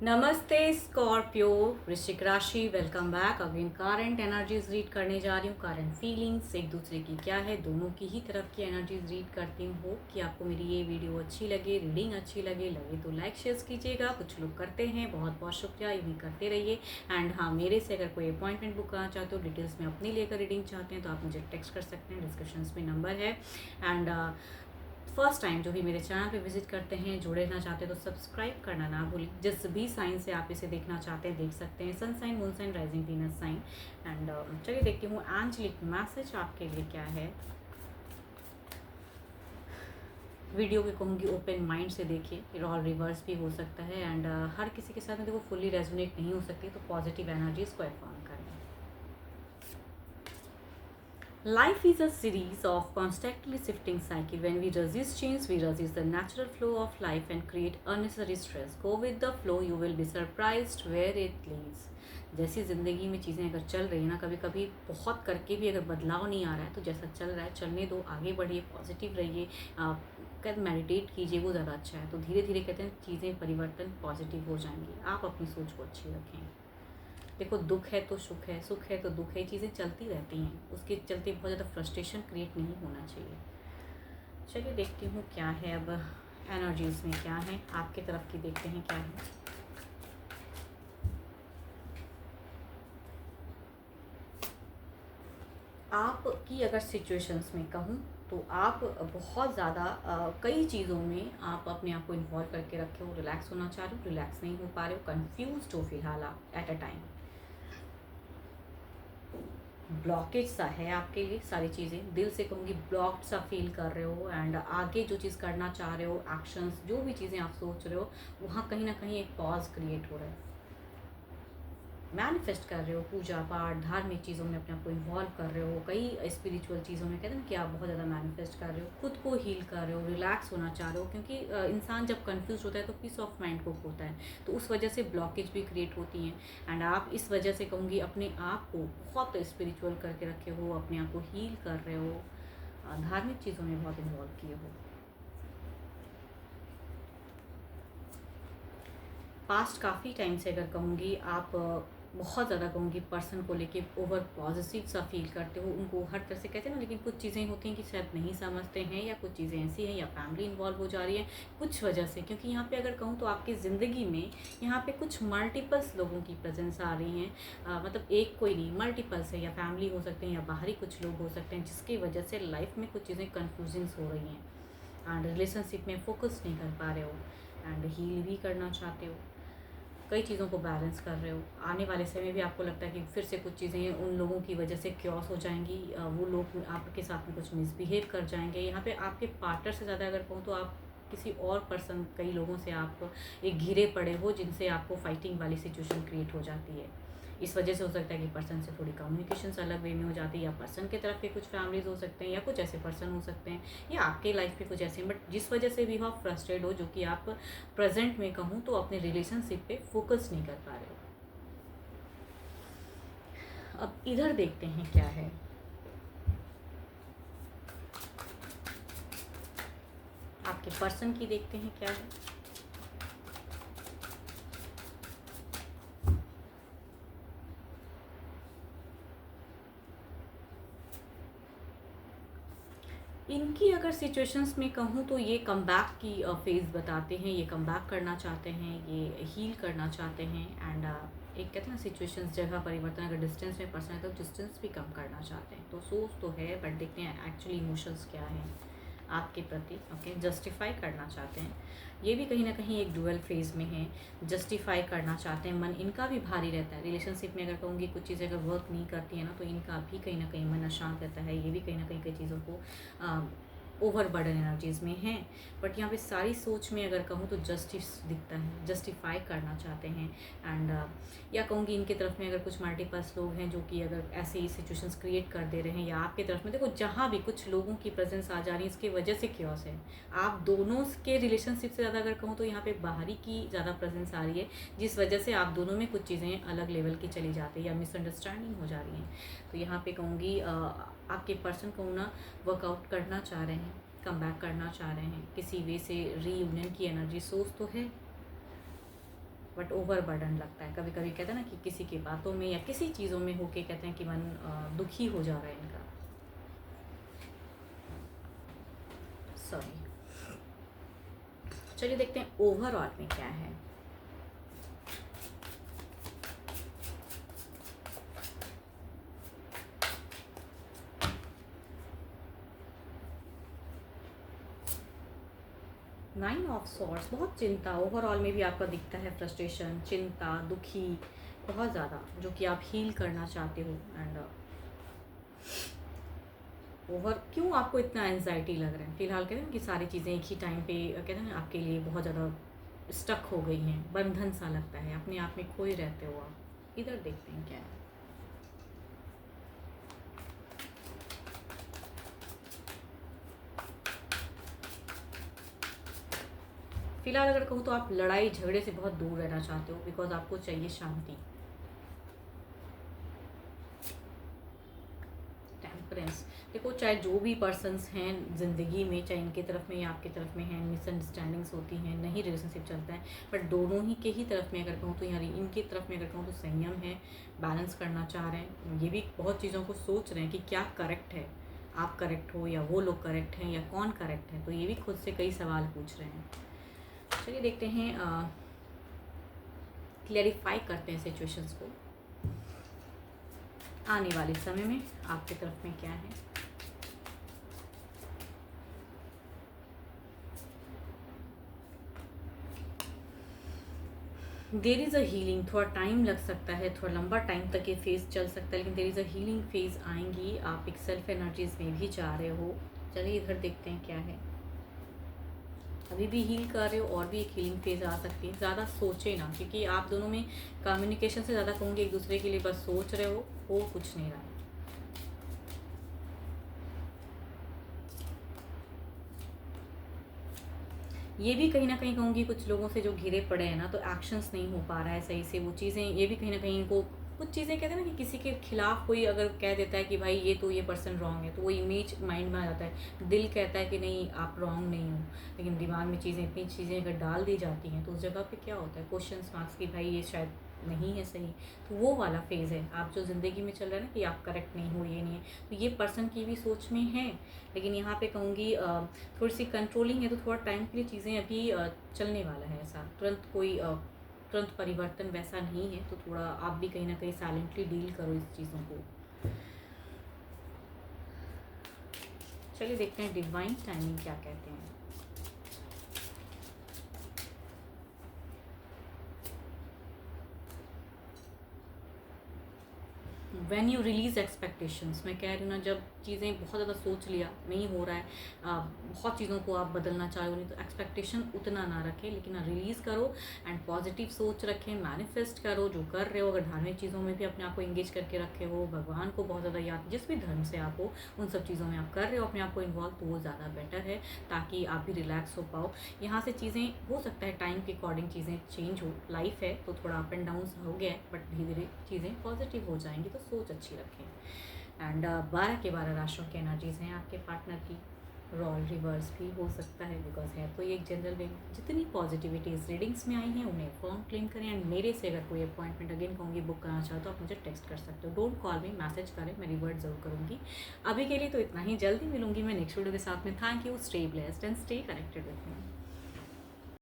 नमस्ते स्कॉर्पियो, वृश्चिक राशि। Welcome back again. Current energies read करने जा रही हूँ। करंट फीलिंग्स एक दूसरे की क्या है, दोनों की ही तरफ की एनर्जीज रीड करती हूँ। होप कि आपको मेरी ये वीडियो अच्छी लगे, रीडिंग अच्छी लगे तो लाइक शेयर कीजिएगा। कुछ लोग करते हैं, बहुत बहुत शुक्रिया, यूँ ही करते रहिए। एंड हाँ, मेरे से अगर कोई अपॉइंटमेंट बुक करना चाहते हो, डिटेल्स में अपनी लेकर रीडिंग चाहते हैं तो आप मुझे टेक्स्ट कर सकते हैं, डिस्क्रिप्शन में नंबर है। एंड फर्स्ट टाइम जो भी मेरे चैनल पे विजिट करते हैं, जुड़े रहना चाहते हैं तो सब्सक्राइब करना ना भूलें। जिस भी साइन से आप इसे देखना चाहते हैं देख सकते हैं, sun sign, moon sign, rising, Venus sign. And चलिए देखती हूँ एंजेलिक मैसेज आपके लिए क्या है। वीडियो के कहूँगी ओपन माइंड से देखिए, और रिवर्स भी हो सकता है। एंड हर किसी के साथ में देखो फुल्ली रेजोनेट नहीं हो सकती, तो पॉजिटिव एनर्जीज को अफर्म करें। Life is a series of constantly shifting cycle. When we resist change, we resist the natural flow of life and create unnecessary stress. Go with the flow, you will be surprised where it leads. जैसी ज़िंदगी में चीज़ें अगर चल रही है ना, कभी कभी बहुत करके भी अगर बदलाव नहीं आ रहा है तो जैसा चल रहा है चलने दो, आगे बढ़िए, पॉजिटिव रहिए। कहते मेडिटेट कीजिए, वो ज़्यादा अच्छा है। तो धीरे धीरे कहते हैं चीज़ें परिवर्तन पॉजिटिव हो जाएंगी। आप अपनी सोच को अच्छी रखें। देखो, दुख है तो सुख है तो दुख है, चीज़ें चलती रहती हैं। उसके चलते बहुत ज़्यादा फ्रस्ट्रेशन क्रिएट नहीं होना चाहिए। चलिए देखती हूँ क्या है अब एनर्जीज में, क्या है आपकी तरफ की, देखते हैं क्या है। आपकी अगर सिचुएशंस में कहूँ तो आप बहुत ज़्यादा कई चीज़ों में आप अपने आप को इन्वॉल्व करके रखे हो। रिलैक्स होना चाह रहे हो, रिलैक्स नहीं हो पा रहे हो, कन्फ्यूज हो फिलहाल आप एट अ टाइम। ब्लॉकेज सा है आपके लिए, सारी चीज़ें दिल से कहूँगी ब्लॉक्ड सा फील कर रहे हो। एंड आगे जो चीज़ करना चाह रहे हो, एक्शंस, जो भी चीज़ें आप सोच रहे हो, वहाँ कहीं ना कहीं एक पॉज क्रिएट हो रहा है। मैनिफेस्ट कर रहे हो, पूजा पाठ, धार्मिक चीज़ों में अपने आप को इन्वॉल्व कर रहे हो, कई स्पिरिचुअल चीज़ों में कहते हैं ना कि आप बहुत ज़्यादा मैनिफेस्ट कर रहे हो, खुद को हील कर रहे हो, रिलैक्स होना चाह रहे हो। क्योंकि इंसान जब कंफ्यूज होता है तो पीस ऑफ माइंड को खोता है, तो उस वजह से ब्लॉकेज भी क्रिएट होती हैं। एंड आप इस वजह से कहूँगी अपने आप को बहुत स्पिरिचुअल करके रखे हो, अपने आप को हील कर रहे हो, धार्मिक चीज़ों में बहुत इन्वॉल्व किए हो। पास्ट काफ़ी टाइम से अगर कहूँगी आप बहुत ज़्यादा कहूँगी पर्सन को लेके ओवर पॉजिटिव सा फील करते हो, उनको हर तरह से कहते हैं ना। लेकिन कुछ चीज़ें होती हैं कि शायद नहीं समझते हैं, या कुछ चीज़ें ऐसी हैं, या फैमिली इन्वॉल्व हो जा रही है कुछ वजह से। क्योंकि यहाँ पे अगर कहूँ तो आपकी ज़िंदगी में यहाँ पे कुछ मल्टीपल्स लोगों की प्रेजेंस आ रही हैं। मतलब एक कोई नहीं, मल्टीपल्स है, या फैमिली हो सकते हैं या बाहरी कुछ लोग हो सकते हैं, जिसकी वजह से लाइफ में कुछ चीज़ें कन्फ्यूजिंग्स हो रही हैं। एंड रिलेशनशिप में फोकस नहीं कर पा रहे हो, एंड हील भी करना चाहते हो, कई चीज़ों को बैलेंस कर रहे हो। आने वाले समय में भी आपको लगता है कि फिर से कुछ चीज़ें उन लोगों की वजह से क्यॉस हो जाएंगी, वो लोग आपके साथ में कुछ मिसबिहेव कर जाएंगे। यहाँ पे आपके पार्टनर से ज़्यादा अगर कहूँ तो आप किसी और पर्सन, कई लोगों से आप एक घिरे पड़े हो, जिनसे आपको फाइटिंग वाली सिचुएशन क्रिएट हो जाती है। इस वजह से हो सकता है कि पर्सन से थोड़ी कम्युनिकेशन अलग वे में हो जाती है, या पर्सन के तरफ के कुछ फैमिलीज हो सकते हैं, या कुछ ऐसे पर्सन हो सकते हैं, या आपके लाइफ में कुछ ऐसे। बट जिस वजह से भी हो आप फ्रस्ट्रेट हो, जो कि आप प्रेजेंट में कहूँ तो अपने रिलेशनशिप पे फोकस नहीं कर पा रहे हो। अब इधर देखते हैं क्या है। आपके पर्सन की देखते हैं क्या है। इनकी अगर सिचुएशंस में कहूँ तो ये कम बैक की फेज़ बताते हैं, ये कम बैक करना चाहते हैं, ये हील करना चाहते हैं। एंड एक कहते हैं ना सिचुएशंस, जगह परिवर्तन, अगर डिस्टेंस में पर्सन है तो डिस्टेंस भी कम करना चाहते हैं। तो सोच तो है, बट देखते हैं एक्चुअली इमोशंस क्या हैं आपके प्रति। ओके, जस्टिफाई करना चाहते हैं, ये भी कहीं ना कहीं एक डुअल फेज में है। जस्टिफाई करना चाहते हैं, मन इनका भी भारी रहता है। रिलेशनशिप में अगर कहूँगी कुछ चीज़ें अगर वर्क नहीं करती है ना, तो इनका भी कहीं ना कहीं मन अशांत रहता है। ये भी कहीं ना कहीं कई चीज़ों को ओवर बर्डन एनर्जीज़ में हैं। बट यहाँ पे सारी सोच में अगर कहूँ तो जस्टिस दिखता है, जस्टिफाई करना चाहते हैं। एंड या कहूँगी इनके तरफ में अगर कुछ मल्टीपल्स लोग हैं जो कि अगर ऐसे ही सिचुएशंस क्रिएट कर दे रहे हैं, या आपके तरफ में देखो जहाँ भी कुछ लोगों की प्रेजेंस आ जा रही है, इसकी वजह से क्योस है। आप दोनों के रिलेशनशिप से ज़्यादा अगर कहूँ तो यहाँ पे बाहरी की ज़्यादा प्रेजेंस आ रही है, जिस वजह से आप दोनों में कुछ चीज़ें अलग लेवल की चली जाती है, या मिसअंडरस्टैंडिंग हो जा रही हैं। तो यहाँ पे कहूँगी आपके पर्सन को ना वर्कआउट करना चाह रहे हैं, कम बैक करना चाह रहे हैं, किसी वे से रीयूनियन की एनर्जी सोच तो है। बट ओवर बर्डन लगता है। कभी कभी कहते हैं ना कि किसी की बातों में या किसी चीज़ों में होके कहते हैं कि मन दुखी हो जा रहा है इनका। सॉरी। चलिए देखते हैं ओवरऑल में क्या है। नाइन ऑफ सॉर्ड्स, बहुत चिंता ओवरऑल में भी आपका दिखता है, फ्रस्ट्रेशन, चिंता, दुखी बहुत ज़्यादा, जो कि आप हील करना चाहते हो। एंड ओवर क्यों आपको इतना एनजाइटी लग रहा है फिलहाल? कहते हैं कि सारी चीज़ें एक ही टाइम पे कहते हैं ना आपके लिए बहुत ज़्यादा स्टक हो गई हैं, बंधन सा लगता है, अपने आप में खोए रहते हो आप। इधर देखते हैं क्या है। फिलहाल अगर कहूँ तो आप लड़ाई झगड़े से बहुत दूर रहना चाहते हो, बिकॉज आपको चाहिए शांति। टेम्परेंस, देखो चाहे जो भी पर्सन्स हैं ज़िंदगी में, चाहे इनके तरफ में या आपके तरफ में हैं, मिसअंडरस्टैंडिंग्स होती हैं, नहीं रिलेशनशिप चलता है, बट दोनों ही के ही तरफ में अगर कहूँ तो यार इनकी तरफ में अगर कहूँ तो संयम है, बैलेंस करना चाह रहे हैं। ये भी बहुत चीज़ों को सोच रहे हैं कि क्या करेक्ट है, आप करेक्ट हो या वो लोग करेक्ट हैं या कौन करेक्ट है, तो ये भी खुद से कई सवाल पूछ रहे हैं। चलिए देखते हैं, क्लैरिफाई करते हैं सिचुएशंस को। आने वाले समय में आपकी तरफ में क्या है। देर इज़ अ हीलिंग, थोड़ा टाइम लग सकता है, थोड़ा लंबा टाइम तक ये फेज़ चल सकता है, लेकिन there is a healing phase आएंगी। आप एक सेल्फ एनर्जीज में भी जा रहे हो। चलिए इधर देखते हैं क्या है। अभी भी हील कर रहे हो और भी एक हीलिंग फेज़ आ सकती है। ज़्यादा सोचे ना, क्योंकि आप दोनों में कम्युनिकेशन से ज़्यादा कहूँगी एक दूसरे के लिए बस सोच रहे हो कुछ नहीं रहा है। ये भी कहीं ना कहीं कहूँगी कुछ लोगों से जो घिरे पड़े हैं ना, तो एक्शंस नहीं हो पा रहा है सही से वो चीज़ें। ये भी कहीं ना कहीं इनको कुछ चीज़ें कहते हैं ना कि किसी के खिलाफ कोई अगर कह देता है कि भाई ये तो ये पर्सन रॉन्ग है, तो वो इमेज माइंड में आ जाता है। दिल कहता है कि नहीं आप रॉन्ग नहीं हो, लेकिन दिमाग में चीज़ें इतनी चीज़ें अगर डाल दी जाती हैं तो उस जगह पे क्या होता है, क्वेश्चन मार्क्स की भाई ये शायद नहीं है सही। तो वो वाला फेज़ है आप जो ज़िंदगी में चल रहा है ना कि आप करेक्ट नहीं हो, ये नहीं है। तो ये पर्सन की भी सोच में है, लेकिन यहाँ पे कहूँगी थोड़ी सी कंट्रोलिंग है। तो थोड़ा टाइम के लिए चीज़ें अभी चलने वाला है, ऐसा तुरंत कोई तुरंत परिवर्तन वैसा नहीं है। तो थोड़ा आप भी कहीं ना कहीं साइलेंटली डील करो इस चीज़ों को। चलिए देखते हैं डिवाइन टाइमिंग क्या कहते हैं। वैन यू रिलीज़ एक्सपेक्टेशंस, मैं कह रही हूँ ना, जब चीज़ें बहुत ज़्यादा सोच लिया नहीं हो रहा है, बहुत चीज़ों को आप बदलना चाहो नहीं, तो एक्सपेक्टेशन उतना ना रखें, लेकिन रिलीज़ करो एंड पॉजिटिव सोच रखें, मैनिफेस्ट करो जो कर रहे हो। अगर धार्मिक चीज़ों में भी अपने आप को इंगेज करके रखे हो, भगवान को बहुत ज़्यादा याद, जिस भी धर्म से आप हो उन सब चीज़ों में आप कर रहे हो अपने आप को इन्वॉल्व, तो वो ज़्यादा बेटर है, ताकि आप भी रिलैक्स हो पाओ। यहाँ से चीज़ें हो सकता है टाइम के अकॉर्डिंग चीज़ें चेंज हो, लाइफ है तो थोड़ा अप एंड डाउन हो गया है, बट धीरे धीरे चीज़ें पॉजिटिव हो जाएंगी। तो सोच अच्छी रखें। एंड 12 के 12 राशियों की एनर्जीज हैं आपके पार्टनर की। रोल रिवर्स भी हो सकता है, बिकॉज है तो ये एक जनरल वे। जितनी पॉजिटिविटीज़ रीडिंग्स में आई हैं उन्हें फॉर्म क्लेम करें। एंड मेरे से अगर कोई अपॉइंटमेंट अगेन कहूँगी बुक करना चाहो तो आप मुझे टेक्स्ट कर सकते हो। डोंट कॉल मी, मैसेज करें, मैं रिवर्ट ज़रूर करूँगी। अभी के लिए तो इतना ही, जल्दी मिलूंगी मैं नेक्स्ट वीडियो के साथ में। Thank you, stay blessed and stay connected with me.